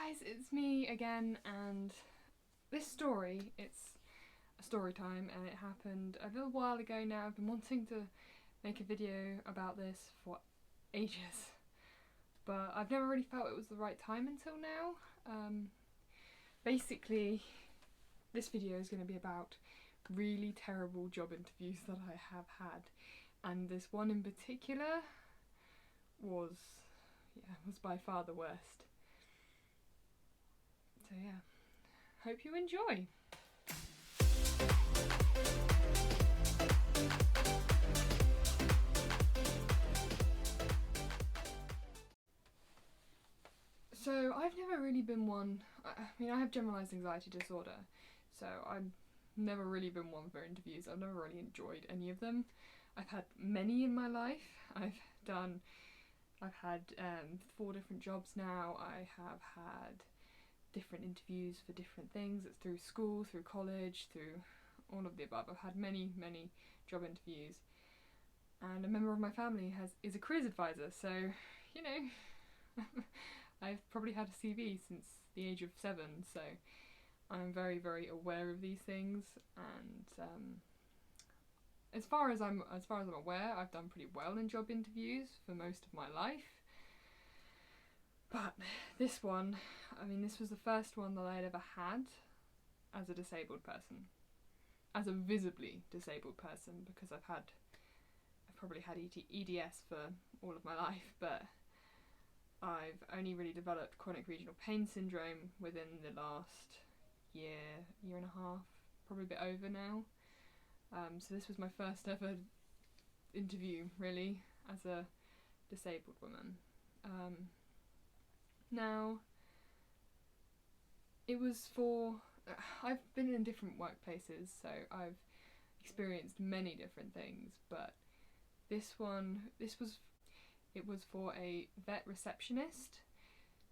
guys, it's me again, and this story, it's a story time, and it happened a little while ago now. I've been wanting to make a video about this for ages, but I've never really felt it was the right time until now. Basically, this video is going to be about really terrible job interviews that I have had, and this one in particular was by far the worst. So yeah, hope you enjoy. So I've never really been one, I mean I have generalised anxiety disorder, so I've never really been one for interviews. I've never really enjoyed any of them. I've had many in my life. I've had 4 different jobs now. I have had different interviews for different things. It's through school, through college, through all of the above. I've had many job interviews, and a member of my family is a careers advisor, so you know I've probably had a CV since the age of 7, so I'm very aware of these things, and as far as I'm aware, I've done pretty well in job interviews for most of my life. But this one, I mean, this was the first one that I'd ever had as a disabled person. As a visibly disabled person, because I've probably had EDS for all of my life, but I've only really developed chronic regional pain syndrome within the last year and a half, probably a bit over now. So this was my first ever interview, really, as a disabled woman. Now, it was I've been in different workplaces, so I've experienced many different things, but it was for a vet receptionist.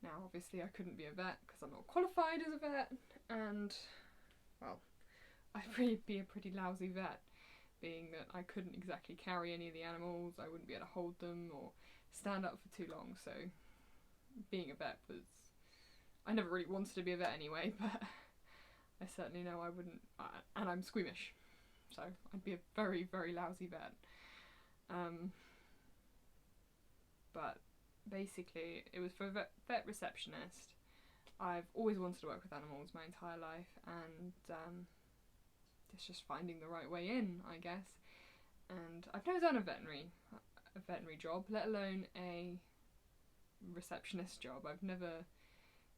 Now, obviously I couldn't be a vet because I'm not qualified as a vet, and, well, I'd really be a pretty lousy vet, being that I couldn't exactly carry any of the animals, I wouldn't be able to hold them or stand up for too long, so being a vet I never really wanted to be a vet anyway, but I certainly know I wouldn't, and I'm squeamish, so I'd be a very lousy vet. But basically it was for a vet receptionist. I've always wanted to work with animals my entire life, and it's just finding the right way in, I guess. And I've never done a veterinary job, let alone a receptionist job. I've never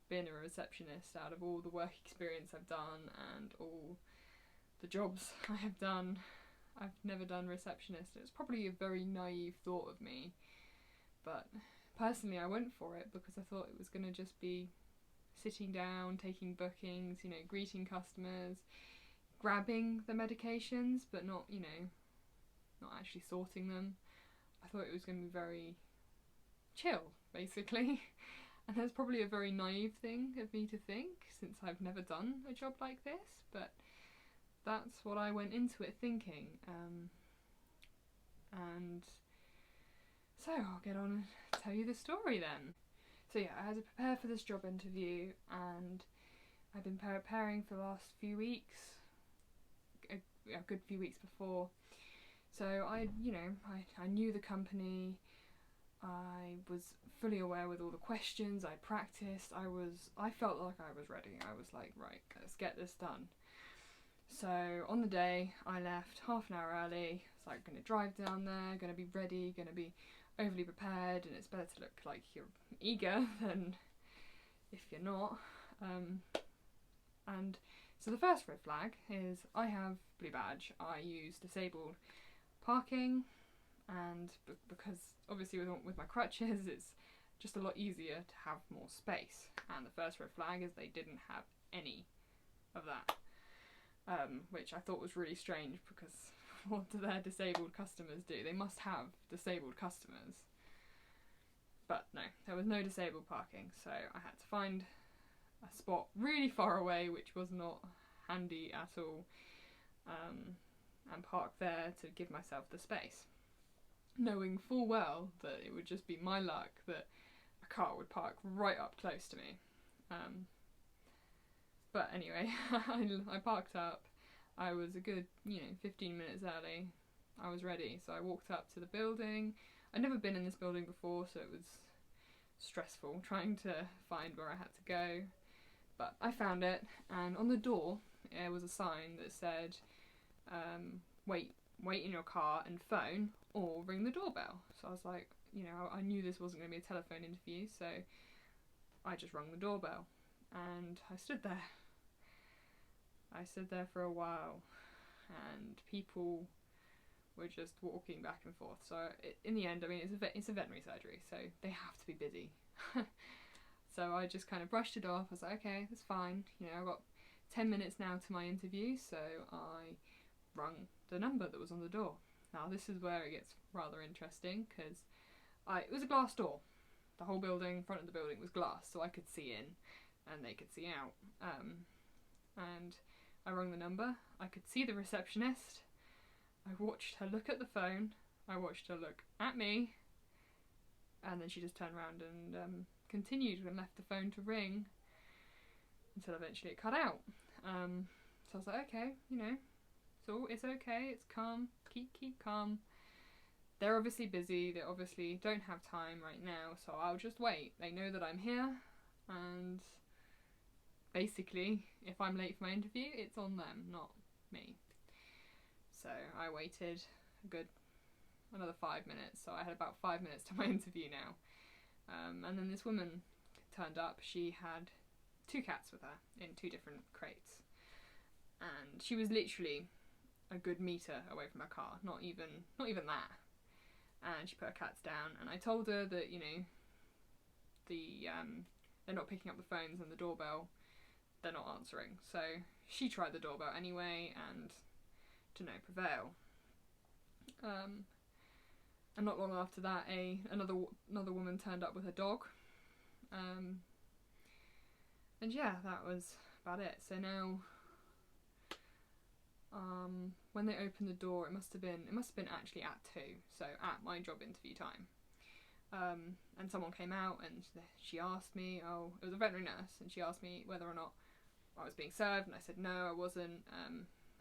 been a receptionist out of all the work experience I've done and all the jobs I have done. I've never done receptionist. It was probably a very naive thought of me, but personally I went for it because I thought it was going to just be sitting down, taking bookings, you know, greeting customers, grabbing the medications, but not, you know, not actually sorting them. I thought it was going to be very chill, basically. And that's probably a very naive thing of me to think, since I've never done a job like this, but that's what I went into it thinking. And so I'll get on and tell you the story then. So yeah, I had to prepare for this job interview, and I've been preparing for the last few weeks, a good few weeks before. So I knew the company, I was fully aware with all the questions, I practiced, I felt like I was ready. I was like, right, let's get this done. So on the day, I left half an hour early. It's like, going to drive down there, going to be ready, going to be overly prepared, and it's better to look like you're eager than if you're not. And so the first red flag is I have blue badge. I use disabled parking, and because obviously with my crutches it's just a lot easier to have more space, and the first red flag is they didn't have any of that. Which I thought was really strange, because what do their disabled customers do? They must have disabled customers. But no, there was no disabled parking, so I had to find a spot really far away, which was not handy at all, and park there to give myself the space, knowing full well that it would just be my luck that a car would park right up close to me. But anyway, I parked up. I was a good, 15 minutes early. I was ready, so I walked up to the building. I'd never been in this building before, so it was stressful trying to find where I had to go. But I found it, and on the door there was a sign that said, wait in your car and phone, or ring the doorbell. So I was like, I knew this wasn't going to be a telephone interview, so I just rung the doorbell, and I stood there. For a while, and people were just walking back and forth. So in the end, I mean, it's a veterinary surgery, so they have to be busy. So I just kind of brushed it off. I was like, okay, that's fine. I've got 10 minutes now to my interview, so I rung the number that was on the door. Now this is where it gets rather interesting, because it was a glass door. The whole building, front of the building was glass, so I could see in and they could see out. And I rang the number. I could see the receptionist. I watched her look at the phone. I watched her look at me. And then she just turned around and continued and left the phone to ring until eventually it cut out. So I was like, okay, so it's okay, it's calm, keep calm. They're obviously busy, they obviously don't have time right now, so I'll just wait. They know that I'm here, and basically, if I'm late for my interview, it's on them, not me. So I waited another 5 minutes, so I had about 5 minutes to my interview now. And then this woman turned up. She had 2 cats with her in 2 different crates, and she was literally a good meter away from her car, not even that. And she put her cats down, and I told her that they're not picking up the phones, and the doorbell they're not answering. So she tried the doorbell anyway, and to no prevail. And not long after that, another woman turned up with her dog. And yeah, that was about it. So now, when they opened the door, it must have been actually at 2, so at my job interview time. And someone came out and she asked me, it was a veterinary nurse, and she asked me whether or not I was being served, and I said no, I wasn't.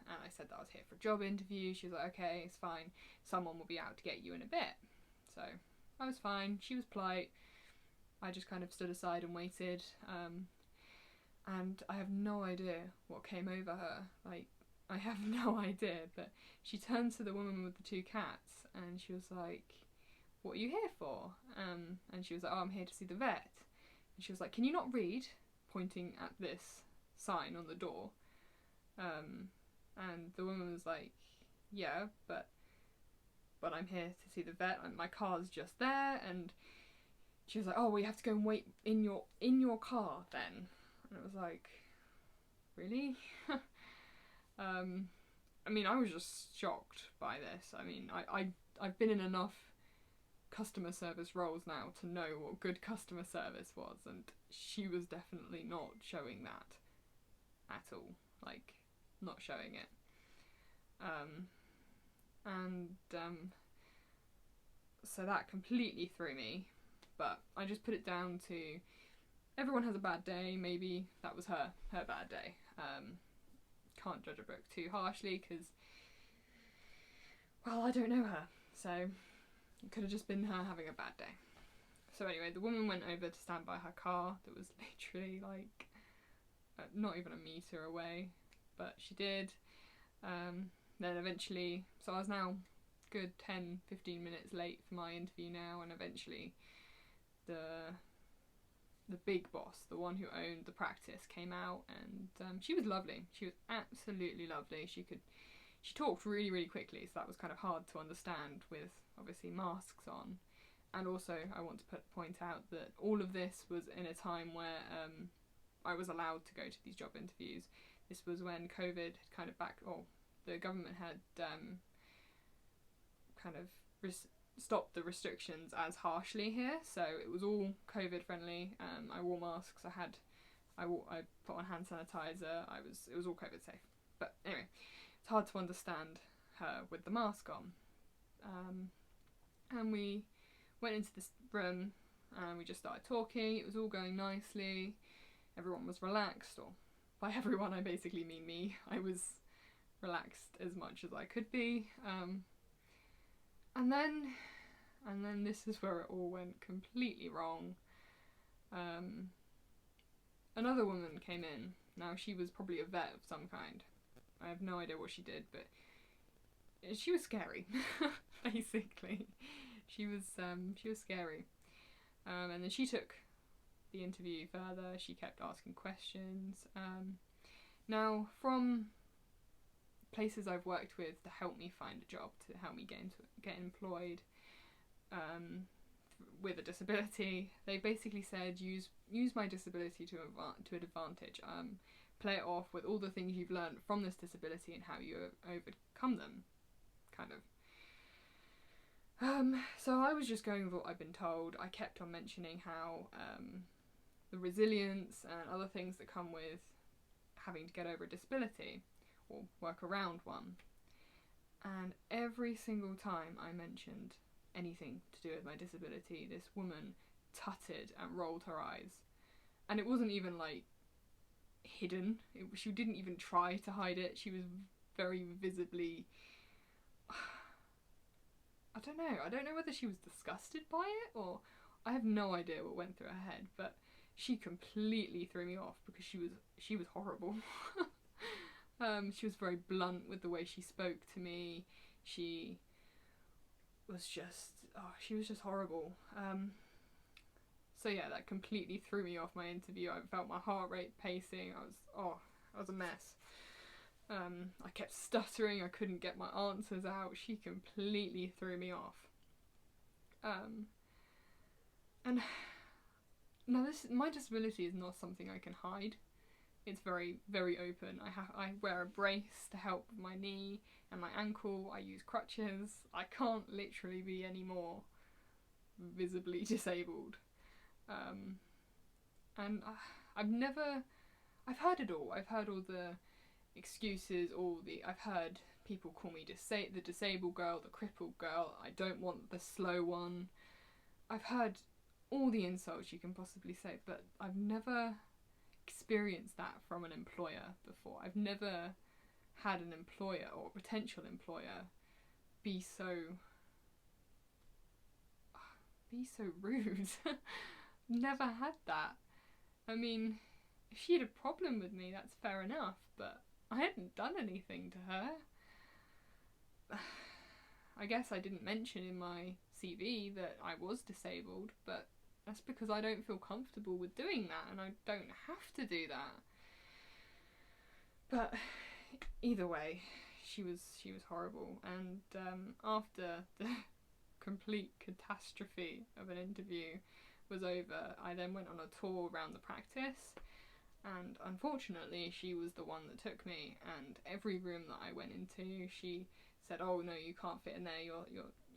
And I said that I was here for a job interview. She was like, okay, it's fine, someone will be out to get you in a bit. So I was fine. She was polite. I just kind of stood aside and waited. And I have no idea what came over her. Like, I have no idea. But she turned to the woman with the 2 cats and she was like, what are you here for? And she was like, I'm here to see the vet. And she was like, can you not read? Pointing at this sign on the door. And the woman was like, yeah, but I'm here to see the vet, and my car's just there. And she was like, oh, well, you have to go and wait in your car then. And it was like, really? I mean, I was just shocked by this. I mean, I've been in enough customer service roles now to know what good customer service was, and she was definitely not showing that at all. Like, not showing it. So that completely threw me, but I just put it down to everyone has a bad day. Maybe that was her bad day. Can't judge a book too harshly because, well, I don't know her, so it could have just been her having a bad day. So anyway, the woman went over to stand by her car that was literally like not even a meter away, but she did. Then eventually, so I was now good 10-15 minutes late for my interview now, and eventually the big boss, the one who owned the practice, came out, and she was lovely. She was absolutely lovely. She talked really, really quickly, so that was kind of hard to understand with obviously masks on. And also, I want to point out that all of this was in a time where I was allowed to go to these job interviews. This was when COVID had kind of the government had kind of stopped the restrictions as harshly here, so it was all COVID friendly. I wore masks. I put on hand sanitizer. It was all COVID safe. But anyway, it's hard to understand her with the mask on. And we went into this room and we just started talking. It was all going nicely. everyone was relaxed, or by everyone I basically mean me. I was relaxed as much as I could be. And then this is where it all went completely wrong. Another woman came in. Now, she was probably a vet of some kind. I have no idea what she did, but she was scary, basically. She was scary. And then she took the interview further. She kept asking questions. Now, from places I've worked with to help me find a job, to help me get employed with a disability, they basically said use my disability to an advantage. Play it off with all the things you've learned from this disability and how you overcome them, kind of. So I was just going with what I'd been told. I kept on mentioning how the resilience and other things that come with having to get over a disability or work around one. And every single time I mentioned anything to do with my disability, this woman tutted and rolled her eyes. And it wasn't even like hidden. She didn't even try to hide it. She was very visibly... I don't know whether she was disgusted by it, or I have no idea what went through her head, but she completely threw me off because she was horrible. She was very blunt with the way she spoke to me. She was just horrible. So yeah, that completely threw me off my interview. I felt my heart rate pacing. I was a mess. I kept stuttering. I couldn't get my answers out. She completely threw me off. And now my disability is not something I can hide. It's very, very open. I wear a brace to help with my knee and my ankle. I use crutches. I can't literally be any more visibly disabled. And I've heard it all. I've heard all the excuses, I've heard people call me the disabled girl, the crippled girl. I don't want the slow one. I've heard all the insults you can possibly say, but I've never experienced that from an employer before. I've never had an employer or potential employer be so rude. Never had that. I mean, if she had a problem with me, that's fair enough, but I hadn't done anything to her. I guess I didn't mention in my CV that I was disabled, but that's because I don't feel comfortable with doing that, and I don't have to do that. But either way, she was horrible, and after the complete catastrophe of an interview was over, I then went on a tour around the practice, and unfortunately she was the one that took me, and every room that I went into she said, "Oh no, you can't fit in there, you're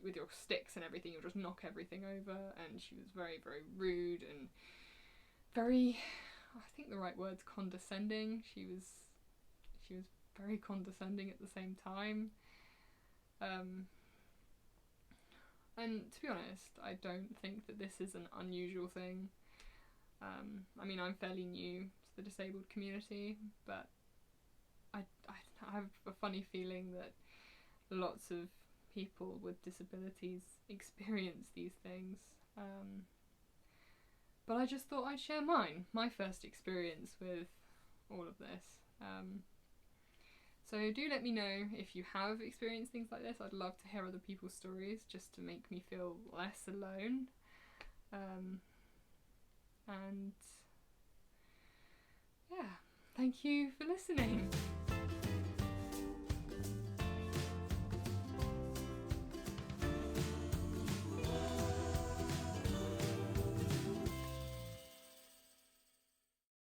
with your sticks and everything, you'll just knock everything over." And she was very, very rude and very, I think the right word's condescending. She was very condescending at the same time. And to be honest, I don't think that this is an unusual thing. I mean, I'm fairly new to the disabled community, but I have a funny feeling that lots of people with disabilities experience these things. But I just thought I'd share my first experience with all of this. So do let me know if you have experienced things like this. I'd love to hear other people's stories just to make me feel less alone. And yeah, thank you for listening.